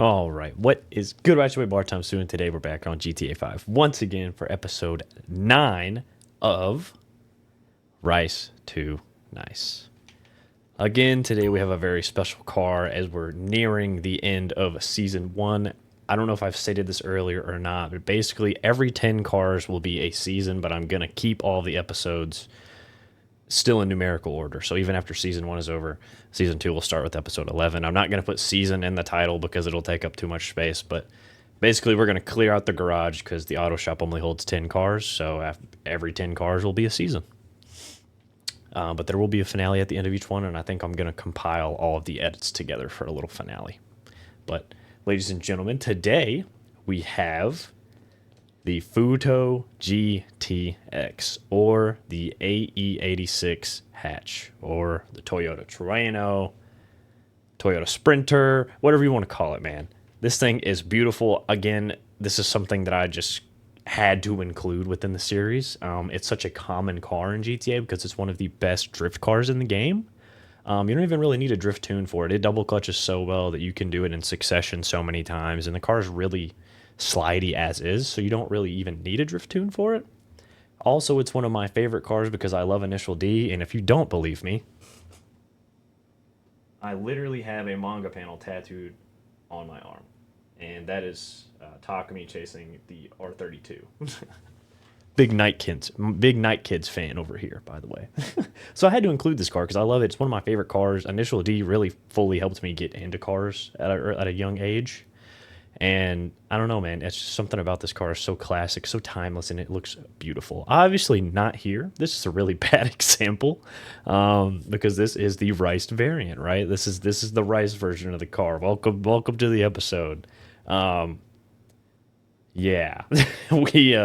All right, what is good, right? Way bar time soon. Today we're back on GTA 5 once again for episode 9 of Rice to Nice. Again, today we have a very special car as we're nearing the end of season 1. I don't know if I've stated this earlier or not, but basically every 10 cars will be a season, but I'm going to keep all the episodes still in numerical order. So even after season 1 is over, season 2 will start with episode 11. I'm not going to put season in the title because it'll take up too much space, but basically we're going to clear out the garage because the auto shop only holds 10 cars, so every 10 cars will be a season. But there will be a finale at the end of each one, and I think I'm going to compile all of the edits together for a little finale. But ladies and gentlemen, today we have the Futo GTX, or the AE86 hatch, or the Toyota Terreno, Toyota Sprinter, whatever you want to call it, man. This thing is beautiful. Again, this is something that I just had to include within the series. It's such a common car in GTA because it's one of the best drift cars in the game. You don't even really need a drift tune for it. It double clutches so well that you can do it in succession so many times, and the car is really slidey as is, so you don't really even need a drift tune for it. Also, it's one of my favorite cars because I love Initial D, and if you don't believe me, I literally have a manga panel tattooed on my arm, and that is Takumi chasing the R32. Big Night Kids fan over here, by the way. So I had to include this car because I love it. It's one of my favorite cars. Initial D really fully helped me get into cars at a young age. And I don't know, man. It's just something about this car is so classic, so timeless, and it looks beautiful. Obviously not here. This is a really bad example because this is the Rice variant, right? This is the Rice version of the car. Welcome to the episode. Yeah, we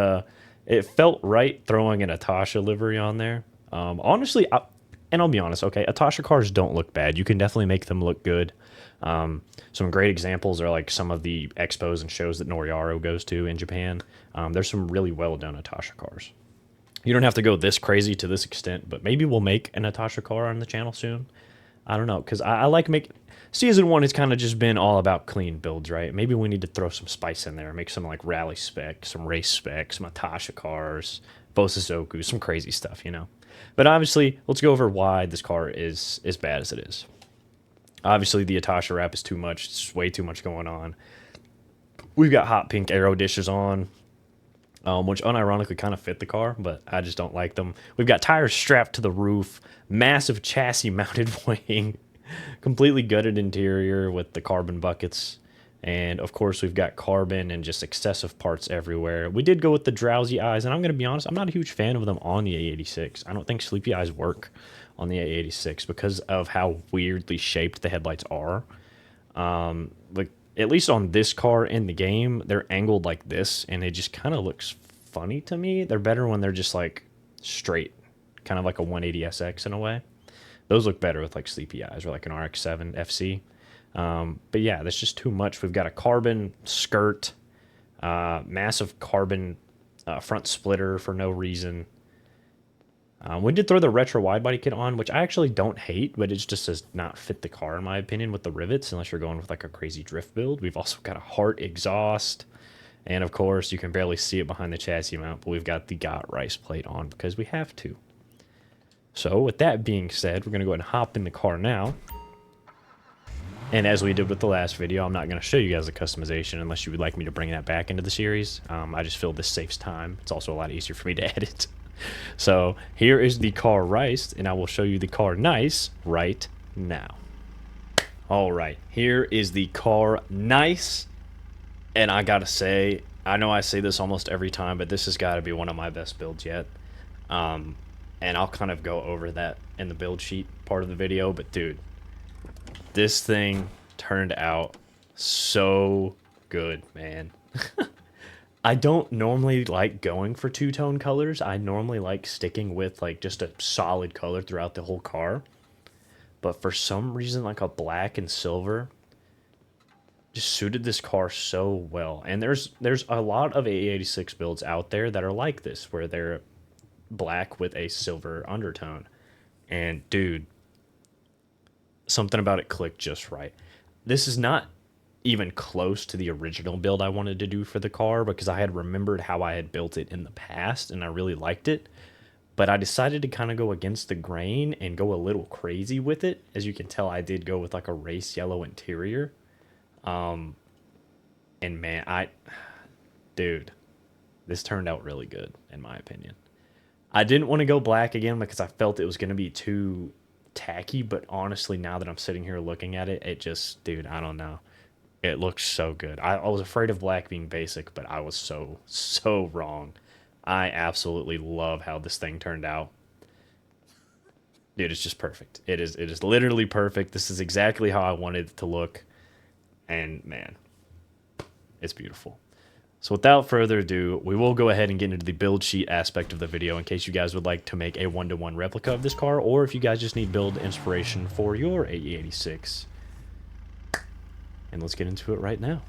it felt right throwing an Atasha livery on there. Honestly, and I'll be honest, okay, Atasha cars don't look bad. You can definitely make them look good. Some great examples are like some of the expos and shows that Noriaro goes to in Japan. There's some really well done Atasha cars. You don't have to go this crazy to this extent, but maybe we'll make an Atasha car on the channel soon. I don't know, because I like make season 1 has kind of just been all about clean builds, right? Maybe we need to throw some spice in there, make some like rally spec, some race spec, some Atasha cars, Bosazoku, some crazy stuff, you know. But obviously, let's go over why this car is as bad as it is. Obviously, the Atasha wrap is too much. It's way too much going on. We've got hot pink arrow dishes on, which unironically kind of fit the car, but I just don't like them. We've got tires strapped to the roof, massive chassis mounted wing, completely gutted interior with the carbon buckets, and of course we've got carbon and just excessive parts everywhere. We did go with the drowsy eyes, and I'm going to be honest, I'm not a huge fan of them on the A86. I don't think sleepy eyes work on the A86 because of how weirdly shaped the headlights are. Like at least on this car in the game, they're angled like this, and it just kind of looks funny to me. They're better when they're just like straight, kind of like a 180SX in a way. Those look better with like sleepy eyes or like an RX-7 FC. But yeah, that's just too much. We've got a carbon skirt, massive carbon front splitter for no reason. We did throw the retro wide body kit on, which I actually don't hate, but it just does not fit the car in my opinion with the rivets, unless you're going with like a crazy drift build. We've also got a Heart exhaust, and of course you can barely see it behind the chassis mount, but we've got the Got Rice plate on because we have to. So with that being said, we're going to go ahead and hop in the car now. And as we did with the last video, I'm not going to show you guys the customization unless you would like me to bring that back into the series. I just feel this saves time. It's also a lot easier for me to edit. So here is the car Rice, and I will show you the car Nice right now. All right, here is the car Nice, and I gotta say, I know I say this almost every time, but this has got to be one of my best builds yet. And I'll kind of go over that in the build sheet part of the video, but dude, this thing turned out so good, man. I don't normally like going for two-tone colors. I normally like sticking with like just a solid color throughout the whole car. But for some reason, like a black and silver just suited this car so well. And there's a lot of AE86 builds out there that are like this, where they're black with a silver undertone. And dude, something about it clicked just right. This is not even close to the original build I wanted to do for the car, because I had remembered how I had built it in the past and I really liked it. But I decided to kind of go against the grain and go a little crazy with it. As you can tell, I did go with like a race yellow interior. And man, dude, this turned out really good in my opinion. I didn't want to go black again because I felt it was going to be too tacky, but honestly, now that I'm sitting here looking at it, it just, dude, I don't know. It looks so good. I was afraid of black being basic, but I was so wrong. I absolutely love how this thing turned out. Dude, it's just perfect. It is literally perfect. This is exactly how I wanted it to look. And man, it's beautiful. So without further ado, we will go ahead and get into the build sheet aspect of the video in case you guys would like to make a one-to-one replica of this car, or if you guys just need build inspiration for your AE86. And let's get into it right now.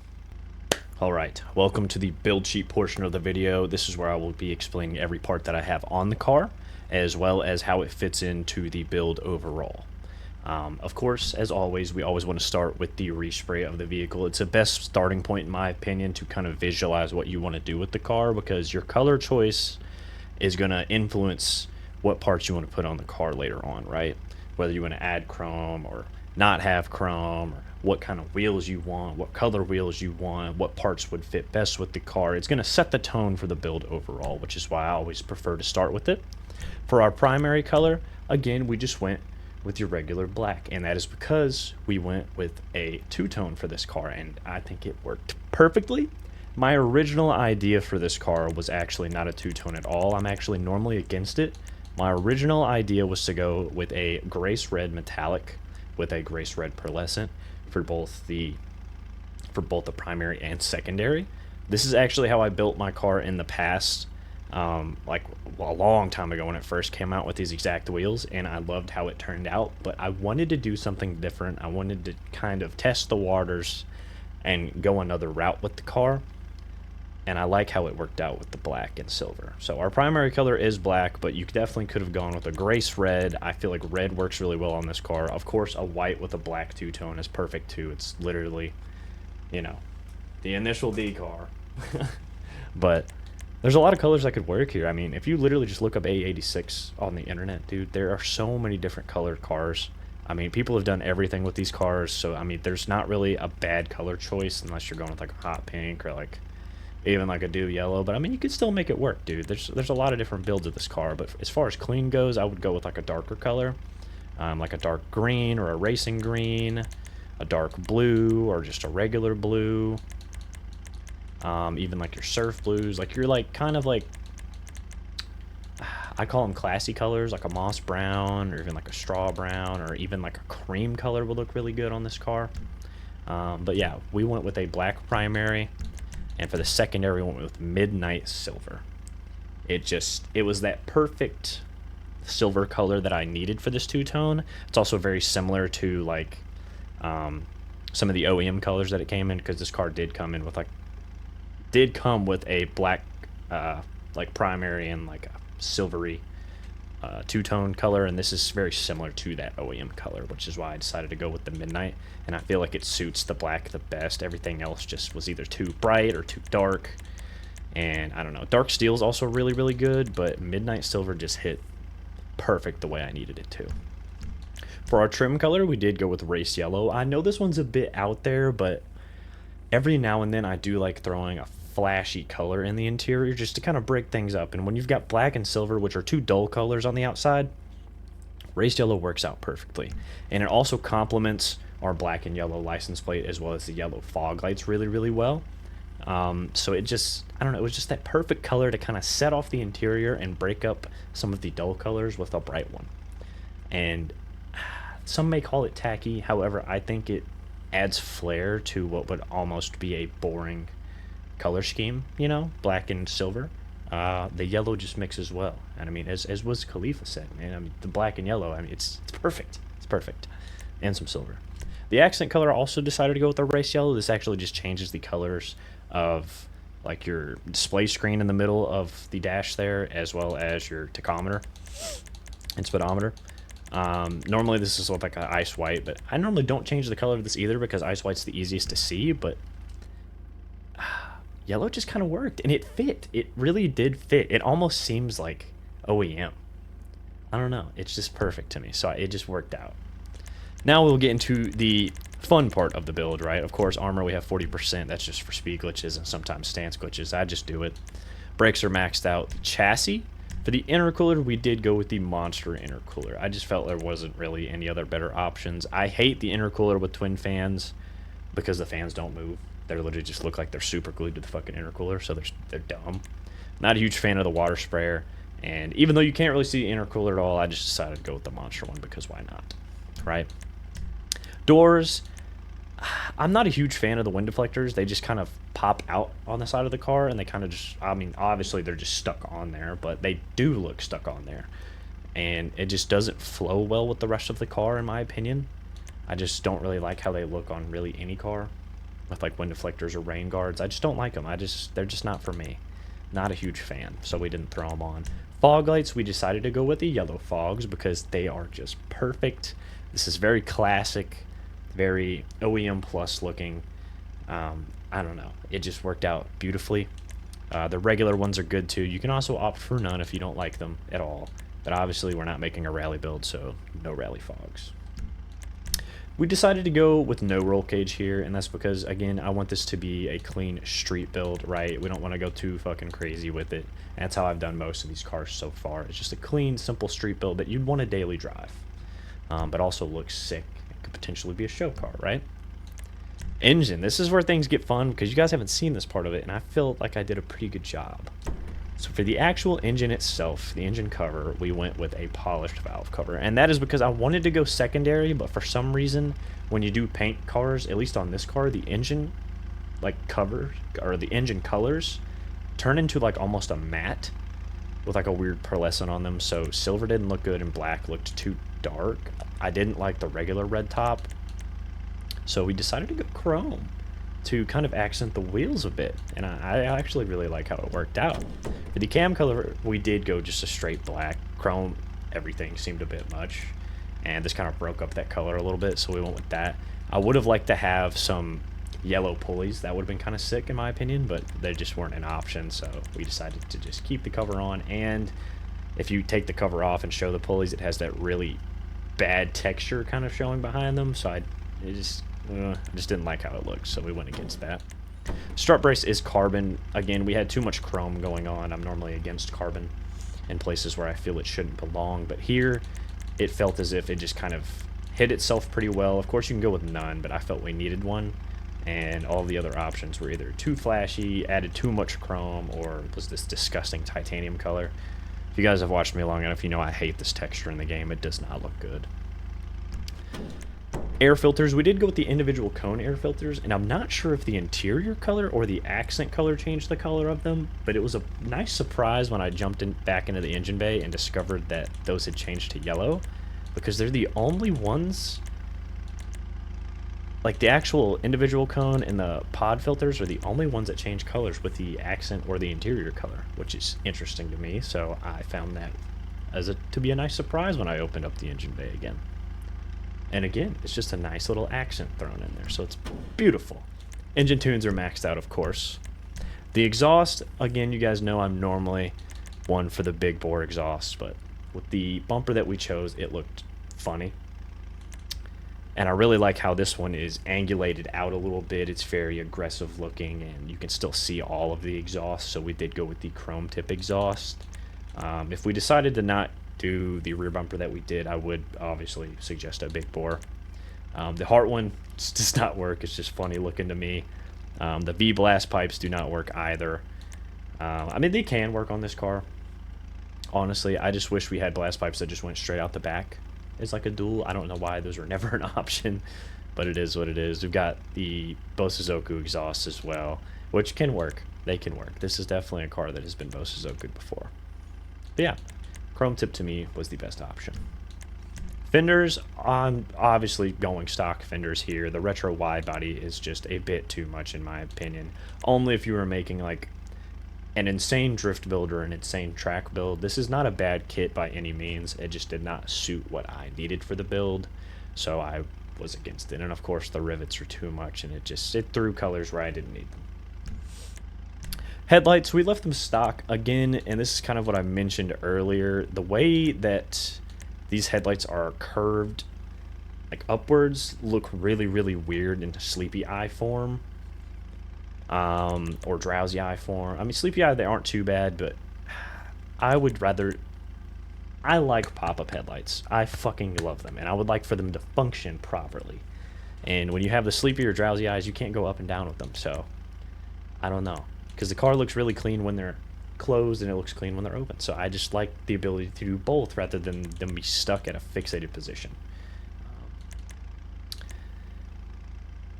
Alright, welcome to the build sheet portion of the video. This is where I will be explaining every part that I have on the car, as well as how it fits into the build overall. Of course, as always, we always want to start with the respray of the vehicle. It's the best starting point, in my opinion, to kind of visualize what you want to do with the car, because your color choice is going to influence what parts you want to put on the car later on, right? Whether you want to add chrome or not have chrome, or what kind of wheels you want, what color wheels you want, what parts would fit best with the car. It's going to set the tone for the build overall, which is why I always prefer to start with it. For our primary color, again, we just went with your regular black, and that is because we went with a two-tone for this car, and I think it worked perfectly. My original idea for this car was actually not a two-tone at all. I'm actually normally against it. My original idea was to go with a grace red metallic with a grace red pearlescent for both the primary and secondary. This is actually how I built my car in the past, like a long time ago when it first came out with these exact wheels, and I loved how it turned out. But I wanted to do something different. I wanted to kind of test the waters and go another route with the car, and I like how it worked out with the black and silver. So our primary color is black, but you definitely could have gone with a grace red. I feel like red works really well on this car. Of course, a white with a black two-tone is perfect too. It's literally, you know, the initial D car. But there's a lot of colors that could work here. I mean, if you literally just look up AE86 on the internet, dude, there are so many different colored cars. I mean, people have done everything with these cars, so I mean, there's not really a bad color choice unless you're going with like a hot pink or like even like a dew yellow. But I mean, you could still make it work, dude. There's a lot of different builds of this car, but as far as clean goes, I would go with like a darker color, like a dark green or a racing green, a dark blue or just a regular blue. Even like your surf blues, like you're like kind of like, I call them classy colors, like a moss brown or even like a straw brown, or even like a cream color would look really good on this car. But yeah, we went with a black primary, and for the secondary we went with midnight silver. It was that perfect silver color that I needed for this two-tone. It's also very similar to like some of the OEM colors that it came in, because this car did come with a black like primary and like a silvery two-tone color, and this is very similar to that OEM color, which is why I decided to go with the midnight, and I feel like it suits the black the best. Everything else just was either too bright or too dark, and I don't know. Dark steel is also really good, but midnight silver just hit perfect the way I needed it to. For our trim color, we did go with race yellow. I know this one's a bit out there, but every now and then I do like throwing a flashy color in the interior just to kind of break things up. And when you've got black and silver, which are two dull colors on the outside, race yellow works out perfectly. And it also complements our black and yellow license plate as well as the yellow fog lights really well. So it just, I don't know, it was just that perfect color to kind of set off the interior and break up some of the dull colors with a bright one. And some may call it tacky, however, I think it adds flair to what would almost be a boring color scheme, you know, black and silver. The yellow just mixes well, and I mean, as was Khalifa said, man, I mean, the black and yellow, I mean, it's perfect. It's perfect. And some silver. The accent color, I also decided to go with the race yellow. This actually just changes the colors of like your display screen in the middle of the dash there, as well as your tachometer and speedometer. Normally this is like an ice white, but I normally don't change the color of this either because ice white's the easiest to see, but yellow just kind of worked, and it fit. It really did fit. It almost seems like OEM. I don't know. It's just perfect to me, so it just worked out. Now we'll get into the fun part of the build, right? Of course, armor we have 40%. That's just for speed glitches and sometimes stance glitches. I just do it. Brakes are maxed out. The chassis, for the intercooler, we did go with the monster intercooler. I just felt there wasn't really any other better options. I hate the intercooler with twin fans because the fans don't move. They literally just look like they're super glued to the fucking intercooler, so they're dumb. Not a huge fan of the water sprayer, and even though you can't really see the intercooler at all, I just decided to go with the monster one because why not, right? Doors, I'm not a huge fan of the wind deflectors. They just kind of pop out on the side of the car, and they kind of just, I mean, obviously they're just stuck on there, but they do look stuck on there, and it just doesn't flow well with the rest of the car, in my opinion. I just don't really like how they look on really any car with like wind deflectors or rain guards. I just don't like them. They're just not for me. Not a huge fan, so we didn't throw them on. Fog lights, we decided to go with the yellow fogs because they are just perfect. This is very classic, very OEM plus looking. I don't know. It just worked out beautifully. The regular ones are good too. You can also opt for none if you don't like them at all. But obviously we're not making a rally build, so no rally fogs. We decided to go with no roll cage here, and that's because, again, I want this to be a clean street build, right? We don't want to go too fucking crazy with it. And that's how I've done most of these cars so far. It's just a clean, simple street build that you'd want to daily drive, but also looks sick. It could potentially be a show car, right? Engine. This is where things get fun because you guys haven't seen this part of it, and I feel like I did a pretty good job. So for the actual engine itself, the engine cover, we went with a polished valve cover. And that is because I wanted to go secondary, but for some reason, when you do paint cars, at least on this car, the engine like cover, or the engine colors, turn into like almost a matte with like a weird pearlescent on them. So silver didn't look good and black looked too dark. I didn't like the regular red top. So we decided to go chrome to kind of accent the wheels a bit, and I actually really like how it worked out. For the cam color, we did go just a straight black. Chrome, everything seemed a bit much, and this kind of broke up that color a little bit, so we went with that. I would have liked to have some yellow pulleys. That would have been kind of sick in my opinion, but they just weren't an option, so we decided to just keep the cover on. And if you take the cover off and show the pulleys, it has that really bad texture kind of showing behind them, so I just didn't like how it looked, so we went against that. Strut brace is carbon. Again, we had too much chrome going on. I'm normally against carbon in places where I feel it shouldn't belong, but here it felt as if it just kind of hit itself pretty well. Of course, you can go with none, but I felt we needed one, and all the other options were either too flashy, added too much chrome, or was this disgusting titanium color. If you guys have watched me long enough, you know I hate this texture in the game. It does not look good. Air filters, we did go with the individual cone air filters, and I'm not sure if the interior color or the accent color changed the color of them, but it was a nice surprise when I jumped back into the engine bay and discovered that those had changed to yellow, because they're the only ones, like the actual individual cone and the pod filters are the only ones that change colors with the accent or the interior color, which is interesting to me, so I found that to be a nice surprise when I opened up the engine bay again. And again, it's just a nice little accent thrown in there, so it's beautiful. Engine tunes are maxed out, of course. The exhaust, again, you guys know I'm normally one for the big bore exhaust, but with the bumper that we chose, it looked funny. And I really like how this one is angulated out a little bit. It's very aggressive looking, and you can still see all of the exhaust, so we did go with the chrome tip exhaust. If we decided to not do the rear bumper that we did, I would obviously suggest a big bore. The Heart one just does not work. It's just funny looking to me. The V-Blast pipes do not work either. I mean, they can work on this car. Honestly, I just wish we had blast pipes that just went straight out the back as like a dual. I don't know why those were never an option, but it is what it is. We've got the Bosuzoku exhaust as well, which can work. They can work. This is definitely a car that has been Bosuzoku'd before. But yeah, chrome tip to me was the best option. Fenders, I'm obviously going stock fenders here. The retro wide body is just a bit too much in my opinion. Only if you were making like an insane drift build or an insane track build. This is not a bad kit by any means. It just did not suit what I needed for the build, so I was against it. And of course the rivets were too much, and it threw colors where I didn't need them. Headlights, we left them stock again, and this is kind of what I mentioned earlier. The way that these headlights are curved, like upwards, look really, really weird into sleepy eye form. Or drowsy eye form. I mean, sleepy eye, they aren't too bad, but I would rather... I like pop-up headlights. I fucking love them, and I would like for them to function properly. And when you have the sleepy or drowsy eyes, you can't go up and down with them, so... I don't know. Because the car looks really clean when they're closed, and it looks clean when they're open. So I just like the ability to do both, rather than them be stuck at a fixated position.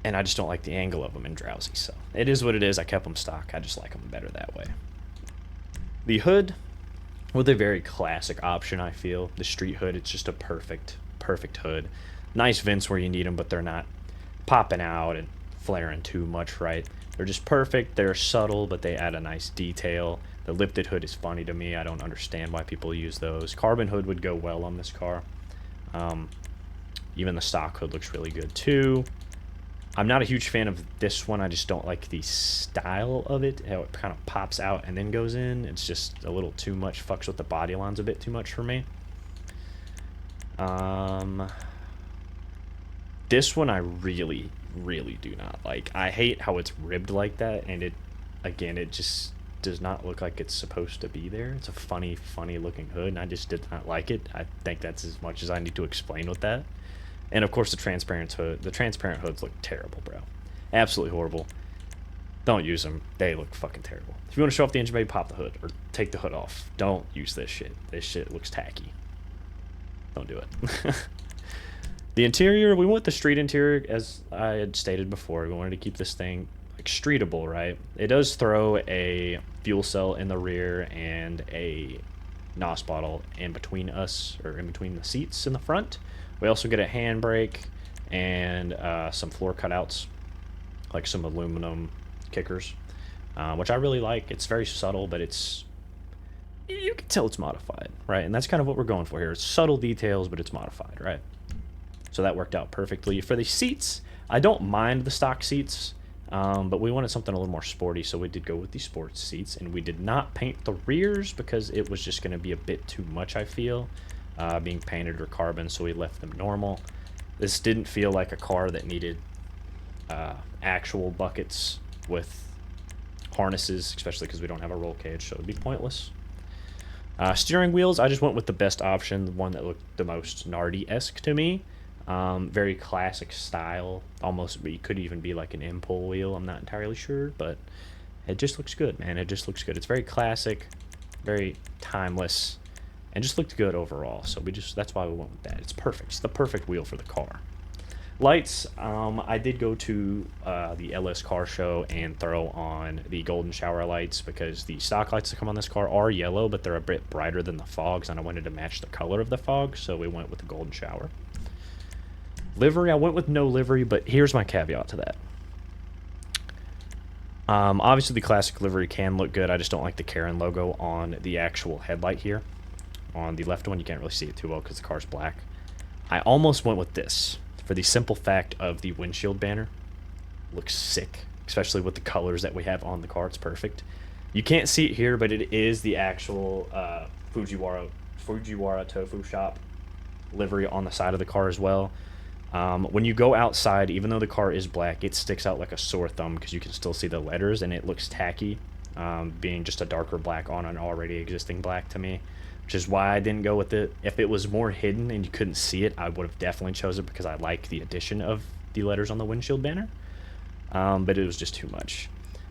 And I just don't like the angle of them in drowsy, so it is what it is. I kept them stock. I just like them better that way. The hood, with a very classic option, I feel. The street hood, it's just a perfect hood. Nice vents where you need them, but they're not popping out and flaring too much, right? They're just perfect. They're subtle, but they add a nice detail. The lifted hood is funny to me. I don't understand why people use those. Carbon hood would go well on this car. Even the stock hood looks really good too. I'm not a huge fan of this one. I just don't like the style of it, how it kind of pops out and then goes in. It's just a little too much, fucks with the body lines a bit too much for me. This one I really, really do not like. I hate how it's ribbed like that, and it just does not look like it's supposed to be there. It's a funny looking hood, and I just did not like it. I think that's as much as I need to explain with that. And of course the transparent hood. The transparent hoods look terrible, bro. Absolutely horrible. Don't use them. They look fucking terrible. If you want to show off the engine bay, pop the hood or take the hood off. Don't use this shit. This shit looks tacky. Don't do it. The interior, we went the street interior, as I had stated before. We wanted to keep this thing like streetable, right? It does throw a fuel cell in the rear and a NOS bottle in between us, or in between the seats in the front. We also get a handbrake and some floor cutouts, like some aluminum kickers, which I really like. It's very subtle, but you can tell it's modified, right? And that's kind of what we're going for here. It's subtle details, but it's modified, right? So that worked out perfectly. For the seats, I don't mind the stock seats, but we wanted something a little more sporty, so we did go with the sports seats, and we did not paint the rears because it was just going to be a bit too much, I feel. Being painted or carbon, so we left them normal. This didn't feel like a car that needed actual buckets with harnesses, especially because we don't have a roll cage, so it'd be pointless. Steering wheels, I just went with the best option, the one that looked the most Nardi-esque to me. Very classic style, almost, it could even be like an impul wheel, I'm not entirely sure, but it just looks good, man. It just looks good. It's very classic, very timeless, and just looked good overall, so that's why we went with that. It's perfect. It's the perfect wheel for the car. Lights, I did go to the LS car show and throw on the golden shower lights, because the stock lights that come on this car are yellow, but they're a bit brighter than the fogs, and I wanted to match the color of the fog, so we went with the golden shower. Livery, I went with no livery, but here's my caveat to that. Obviously the classic livery can look good. I just don't like the Karen logo on the actual headlight here. On the left one, you can't really see it too well because the car's black. I almost went with this for the simple fact of the windshield banner. Looks sick, especially with the colors that we have on the car. It's perfect. You can't see it here, but it is the actual Fujiwara Tofu Shop livery on the side of the car as well. When you go outside, even though the car is black, it sticks out like a sore thumb because you can still see the letters, and it looks tacky, being just a darker black on an already existing black to me, which is why I didn't go with it. If it was more hidden and you couldn't see it, I would have definitely chose it because I like the addition of the letters on the windshield banner, but it was just too much.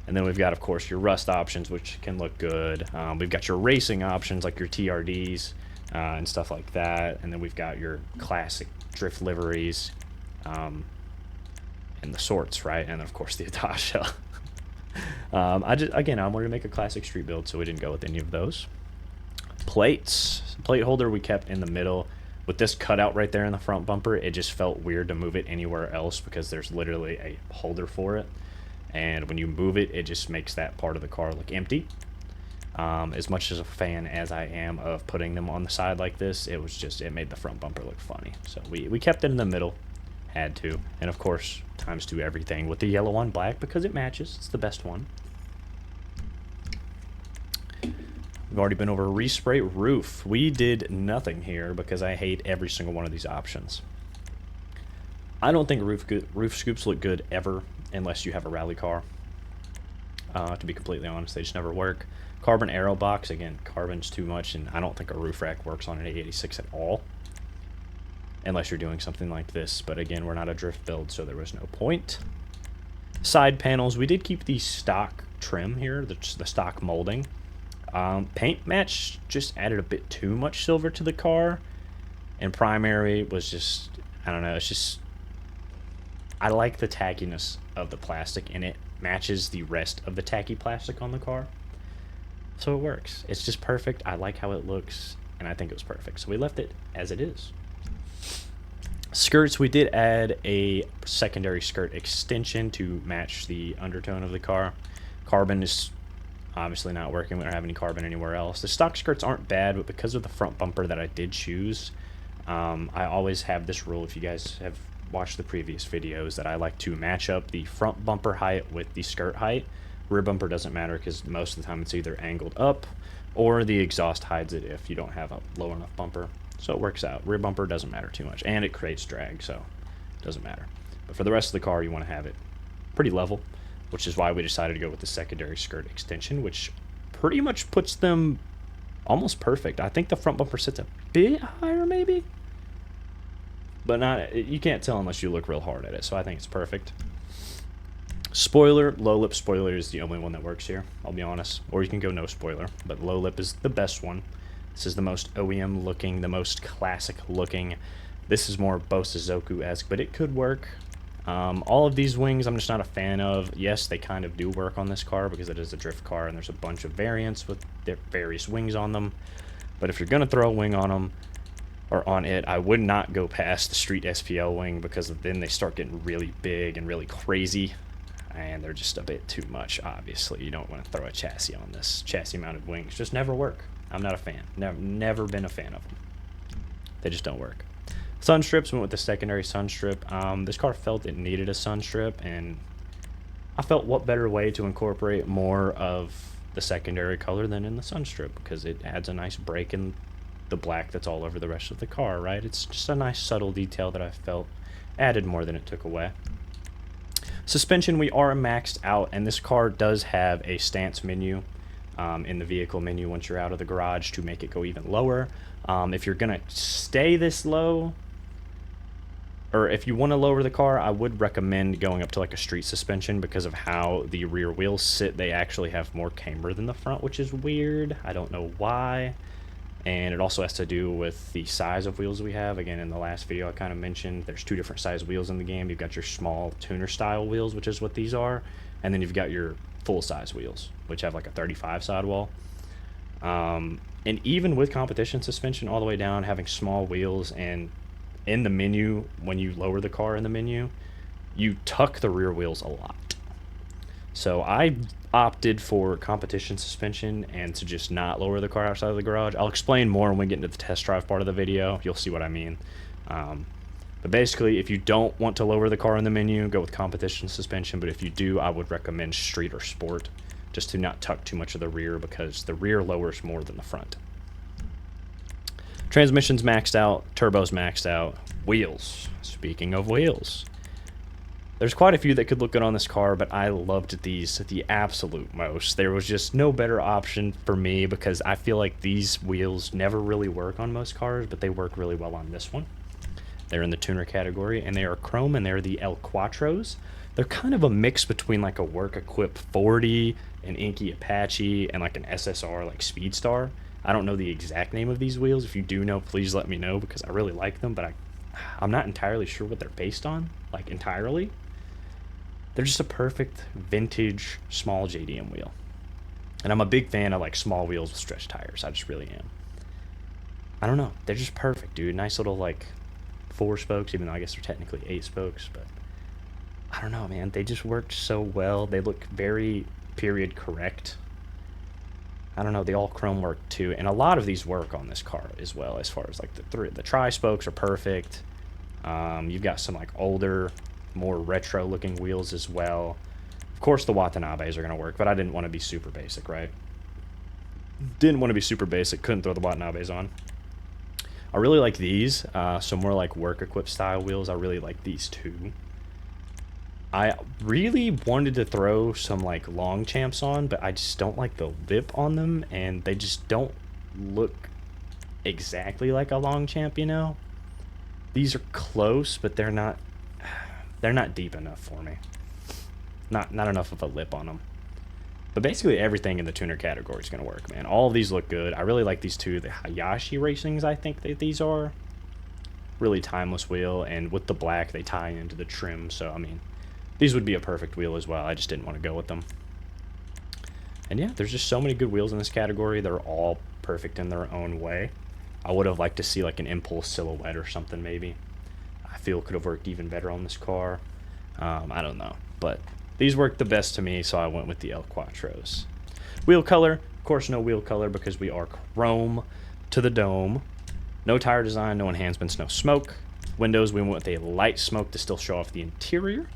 And then we've got, of course, your rust options, which can look good. We've got your racing options, like your TRDs and stuff like that. And then we've got your classic drift liveries and the sorts, right? And, of course, the Atasha. I wanted to make a classic street build, so we didn't go with any of those. Plates. Plate holder we kept in the middle. With this cutout right there in the front bumper, it just felt weird to move it anywhere else because there's literally a holder for it. And when you move it, it just makes that part of the car look empty. As much as a fan as I am of putting them on the side like this, it made the front bumper look funny. So we kept it in the middle, had to. And of course, times 2 everything with the yellow on black because it matches. It's the best one. We've already been over respray roof. We did nothing here because I hate every single one of these options. I don't think roof scoops look good ever unless you have a rally car. To be completely honest, they just never work. Carbon aero box, again, carbon's too much, and I don't think a roof rack works on an AE86 at all. Unless you're doing something like this, but again, we're not a drift build, so there was no point. Side panels, we did keep the stock trim here, the stock molding. Paint match just added a bit too much silver to the car, and primary was just, I don't know, it's just, I like the tackiness of the plastic, and it matches the rest of the tacky plastic on the car. So it works. It's just perfect. I like how it looks, and I think it was perfect. So we left it as it is. Skirts, we did add a secondary skirt extension to match the undertone of the car. Carbon is obviously not working. We don't have any carbon anywhere else. The stock skirts aren't bad, but because of the front bumper that I did choose, I always have this rule, if you guys have watched the previous videos, that I like to match up the front bumper height with the skirt height. Rear bumper doesn't matter because most of the time it's either angled up or the exhaust hides it if you don't have a low enough bumper. So it works out. Rear bumper doesn't matter too much, and it creates drag, so it doesn't matter. But for the rest of the car, you want to have it pretty level, which is why we decided to go with the secondary skirt extension, which pretty much puts them almost perfect. I think the front bumper sits a bit higher maybe, but not, you can't tell unless you look real hard at it, so I think it's perfect. Spoiler, low lip spoiler is the only one that works here, I'll be honest. Or you can go no spoiler, but low lip is the best one. This is the most OEM looking, the most classic looking. This is more Bosuzoku-esque, but it could work. All of these wings I'm just not a fan of. Yes, they kind of do work on this car because it is a drift car and there's a bunch of variants with various wings on them. But if you're going to throw a wing on them, or on it, I would not go past the Street SPL wing because then they start getting really big and really crazy. And they're just a bit too much, obviously. You don't want to throw a chassis on this. Chassis-mounted wings just never work. I'm not a fan. Never been a fan of them. They just don't work. Sun strips, went with the secondary sun strip. This car felt it needed a sun strip, and I felt what better way to incorporate more of the secondary color than in the sun strip, because it adds a nice break in the black that's all over the rest of the car, right? It's just a nice subtle detail that I felt added more than it took away. Suspension, we are maxed out, and this car does have a stance menu in the vehicle menu once you're out of the garage to make it go even lower. If you're going to stay this low, or if you want to lower the car, I would recommend going up to like a street suspension because of how the rear wheels sit. They actually have more camber than the front, which is weird. I don't know why. And it also has to do with the size of wheels we have. Again, in the last video I kind of mentioned there's 2 different size wheels in the game. You've got your small tuner style wheels, which is what these are, and then you've got your full size wheels, which have like a 35 sidewall. And even with competition suspension all the way down, having small wheels, and in the menu, when you lower the car in the menu, you tuck the rear wheels a lot. So I opted for competition suspension and to just not lower the car outside of the garage. I'll explain more when we get into the test drive part of the video. You'll see what I mean. But basically, if you don't want to lower the car in the menu, go with competition suspension. But if you do, I would recommend street or sport, just to not tuck too much of the rear, because the rear lowers more than the front. Transmission's maxed out, turbo's maxed out. Wheels. Speaking of wheels, there's quite a few that could look good on this car, but I loved these the absolute most. There was just no better option for me because I feel like these wheels never really work on most cars, but they work really well on this one. They're in the tuner category, and they are chrome, and they're the El Quattros. They're kind of a mix between like a Work Equip 40, an Inky Apache, and like an SSR like Speedstar. I don't know the exact name of these wheels. If you do know, please let me know, because I really like them, but I'm not entirely sure what they're based on, like entirely. They're just a perfect vintage small JDM wheel. And I'm a big fan of like small wheels with stretch tires. I just really am. I don't know. They're just perfect, dude. Nice little like 4 spokes, even though I guess they're technically 8 spokes. But I don't know, man. They just worked so well. They look very period correct. I don't know, they all chrome work too, and a lot of these work on this car as well. As far as like the tri spokes are perfect. You've got some like older, more retro looking wheels as well. Of course the Watanabes are going to work, but I didn't want to be super basic, right? Didn't want to be super basic, couldn't throw the Watanabes on. I really like these, some more like work equipped style wheels. I really like these too. I really wanted to throw some like long champs on, but I just don't like the lip on them, and they just don't look exactly like a long champ, you know? These are close, but they're not deep enough for me. Not enough of a lip on them. But basically everything in the tuner category is going to work, man. All of these look good. I really like these two. The Hayashi Racings, I think that these are. Really timeless wheel, and with the black, they tie into the trim. So, I mean, these would be a perfect wheel as well. I just didn't want to go with them. And yeah, there's just so many good wheels in this category. They're all perfect in their own way. I would have liked to see like an Impulse silhouette or something maybe. I feel could have worked even better on this car. I don't know, but these worked the best to me, so I went with the El Quattros. Wheel color, of course no wheel color because we are chrome to the dome. No tire design, no enhancements, no smoke. Windows, we went with a light smoke to still show off the interior.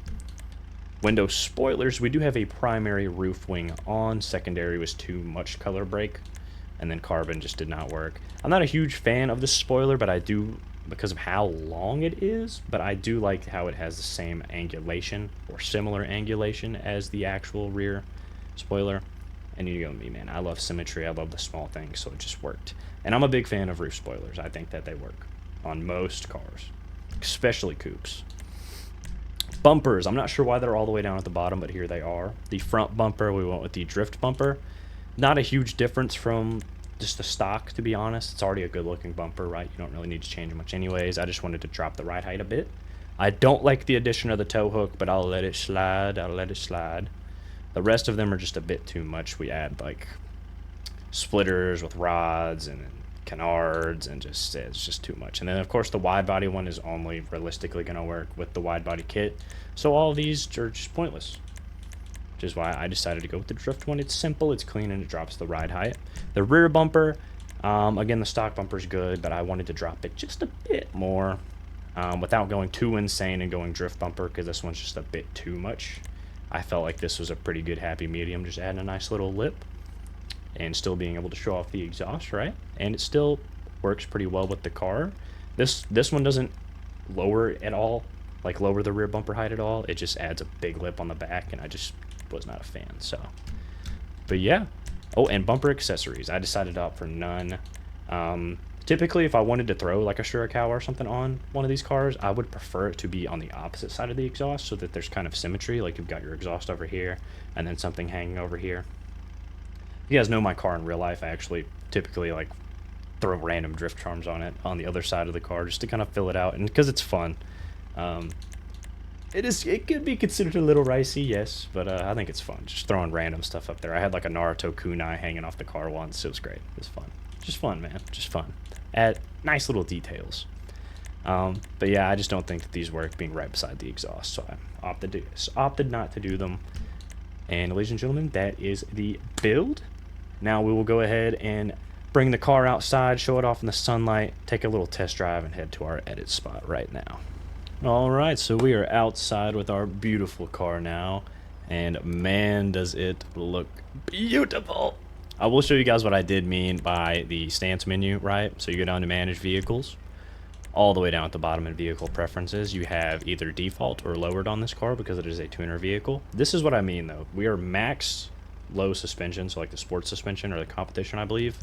Window spoilers, we do have a primary roof wing on. Secondary was too much color break, and then carbon just did not work. I'm not a huge fan of the spoiler, but I do, because of how long it is, but I do like how it has the same angulation or similar angulation as the actual rear spoiler. And you go me, man, I love symmetry, I love the small things, so it just worked. And I'm a big fan of roof spoilers. I think that they work on most cars, especially coupes. Bumpers, I'm not sure why they're all the way down at the bottom, but here they are. The front bumper, we went with the drift bumper. Not a huge difference from just the stock, to be honest. It's already a good looking bumper, right? You don't really need to change much anyways. I just wanted to drop the ride height a bit. I don't like the addition of the tow hook, but I'll let it slide. I'll let it slide. The rest of them are just a bit too much. We add like splitters with rods and canards, and just it's just too much. And then of course the wide body one is only realistically going to work with the wide body kit, so all of these are just pointless, which is why I decided to go with the drift one. It's simple, it's clean, and it drops the ride height. The rear bumper, again, the stock bumper is good, but I wanted to drop it just a bit more without going too insane and going drift bumper, because this one's just a bit too much. I felt like this was a pretty good happy medium, just adding a nice little lip and still being able to show off the exhaust, right? And it still works pretty well with the car. This one doesn't lower at all, like lower the rear bumper height at all. It just adds a big lip on the back, and I just was not a fan. So, but yeah. Oh, and bumper accessories, I decided to opt for none. Typically, if I wanted to throw like a Shurikawa or something on one of these cars, I would prefer it to be on the opposite side of the exhaust, so that there's kind of symmetry. Like you've got your exhaust over here and then something hanging over here. You guys know my car in real life. I actually typically like throw random drift charms on it on the other side of the car just to kind of fill it out, and because it's fun. It could be considered a little ricey, yes, but I think it's fun just throwing random stuff up there. I had like a Naruto kunai hanging off the car once. It was great. It was fun. Just fun, man. Just fun. Add nice little details. But yeah, I just don't think that these work being right beside the exhaust, so I opted not to do them. And ladies and gentlemen, that is the build. Now we will go ahead and bring the car outside, show it off in the sunlight, take a little test drive, and head to our edit spot right now. Alright, so we are outside with our beautiful car now, and man does it look beautiful. I will show you guys what I did mean by the stance menu, right? So you go down to manage vehicles, all the way down at the bottom in vehicle preferences, you have either default or lowered on this car because it is a tuner vehicle. This is what I mean though. We are max low suspension, so like the sports suspension or the competition, I believe.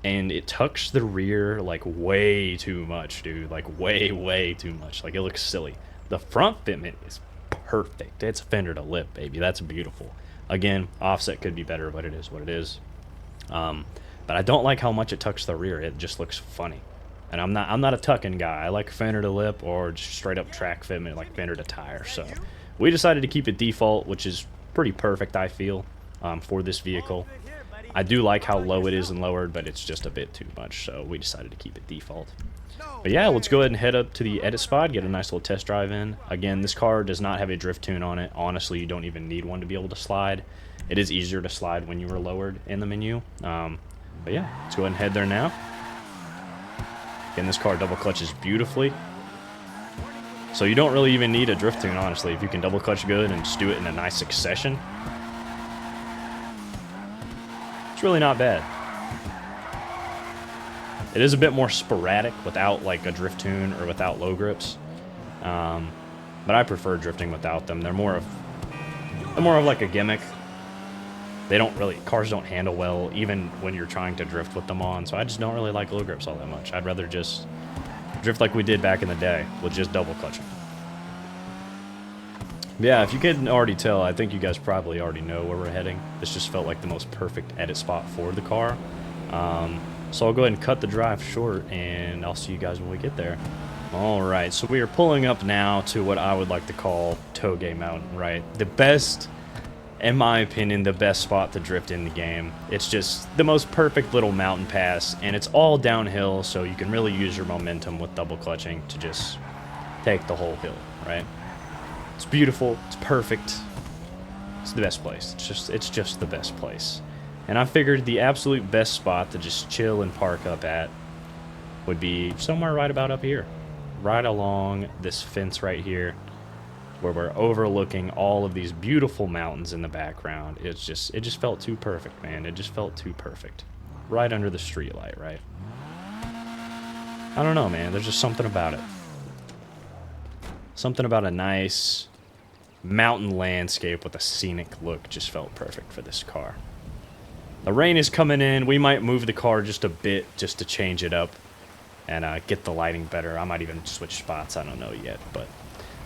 And it tucks the rear like way too much, dude. Like way too much. Like it looks silly. The front fitment is perfect. It's fender to lip, baby. That's beautiful. Again, offset could be better, but it is what it is. But I don't like how much it tucks the rear. It just looks funny. And I'm not a tucking guy. I like fender to lip or just straight up track fitment, like fender to tire. So we decided to keep it default, which is pretty perfect, I feel, for this vehicle. I do like how low it is and lowered, but it's just a bit too much, so we decided to keep it default. But yeah, let's go ahead and head up to the edit spot, get a nice little test drive in. Again, this car does not have a drift tune on it. Honestly, you don't even need one to be able to slide. It is easier to slide when you are lowered in the menu. But yeah, let's go ahead and head there now. Again, this car double clutches beautifully. So you don't really even need a drift tune, honestly. If you can double clutch good and just do it in a nice succession, it's really not bad. It is a bit more sporadic without like a drift tune or without low grips, but I prefer drifting without them. They're more of like a gimmick. Cars don't handle well even when you're trying to drift with them on, so I just don't really like low grips all that much. I'd rather just drift like we did back in the day with just double clutching. Yeah, if you couldn't already tell, I think you guys probably already know where we're heading. This just felt like the most perfect edit spot for the car. So I'll go ahead and cut the drive short, and I'll see you guys when we get there. Alright, so we are pulling up now to what I would like to call Toge Mountain, right? The best, in my opinion, the best spot to drift in the game. It's just the most perfect little mountain pass, and it's all downhill, so you can really use your momentum with double clutching to just take the whole hill, right? It's beautiful, it's perfect, it's the best place. It's just the best place. And I figured the absolute best spot to just chill and park up at would be somewhere right about up here. Right along this fence right here, where we're overlooking all of these beautiful mountains in the background. It just felt too perfect, man. It just felt too perfect. Right under the streetlight, right? I don't know, man. There's just something about it. Something about a nice mountain landscape with a scenic look just felt perfect for this car. The rain is coming in. We might move the car just a bit just to change it up and get the lighting better. I might even switch spots. I don't know yet. But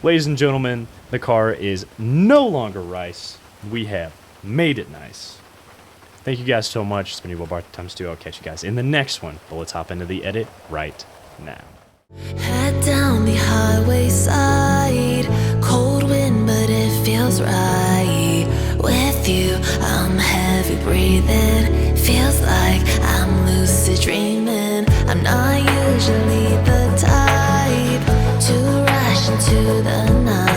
ladies and gentlemen, the car is no longer rice. We have made it nice. Thank you guys so much. It's been your Bart times 2. I'll catch you guys in the next one. But let's hop into the edit right now. Head down the highway side, cold wind but it feels right. With you I'm heavy breathing, feels like I'm lucid dreaming. I'm not usually the type to rush into the night.